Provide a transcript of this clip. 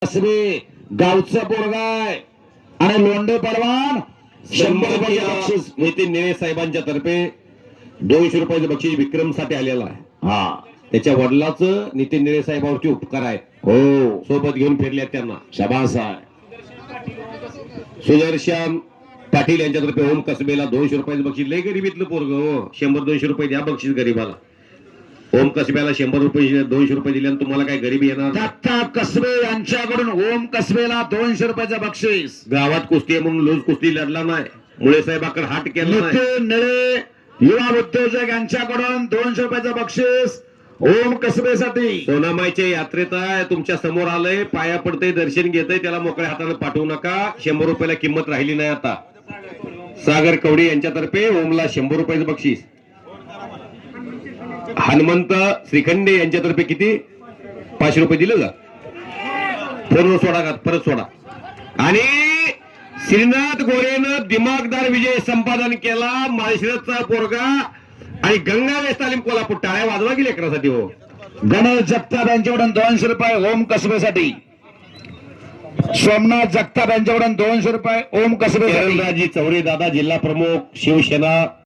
कसबे गावचा पोरगाय आणि लोंढे पलवान 100 रुपये बक्षीस नितीन निळे साहेबांच्या तर्फे 200 रुपयाचं बक्षीस विक्रमसाठी आलेलं आहे। हा त्याच्या वडिलाचं नितीन निळे साहेबांवरती उपकार आहे। हो सोबत घेऊन फिरले त्यांना शाबास आहे। सुदर्शन पाटील यांच्यातर्फे ओम कसबेला 200 रुपयाचं बक्षीस। लय गरिबीतलं पोरग हो, 100-200 रुपये द्या बक्षीस गरीबाला। ओम कसब्याला 100 रुपये 200 रुपये दिल्यानं तुम्हाला काय गरीबी येणार? दत्ता कसबे यांच्याकडून ओम कसबेला 200 रुपयाचं बक्षीस। गावात कुस्ती आहे म्हणून लोज कुस्ती लढला नाही, मुळे साहेबाकडे हात केला नाही। नितीन निळे युवा उद्योजक यांच्याकडून 200 रुपयाचं बक्षीस ओम कसबेसाठी। सोनामाईच्या यात्रेत आहे, तुमच्या समोर आलंय, पाया पडतंय, दर्शन घेतंय, त्याला मोकळ्या हाताने पाठवू नका। 100 रुपयाला किंमत राहिली नाही आता। सागर कवडे यांच्यातर्फे ओमला 100 रुपयाचं बक्षीस। हनुमंत श्रीखंडे यांच्यातर्फे किती 500 रुपये दिले का? फोनवर सोडा का परत सोडा। आणि श्रीनाथ गोरेनं दिमागदार विजय संपादन केला। माळशिरसचा पोरगा आणि गंगावेश तालीम कोल्हापूर। टाळ्या वाजवा की लेकरासाठी हो। गणेश जगताप यांच्याकडून 200 रुपये ओम कसबेसाठी। सोमनाथ जगताप यांच्याकडून 200 रुपये ओम कसबेसाठी। किरणराजी चौरे दादा जिल्हा प्रमुख शिवसेना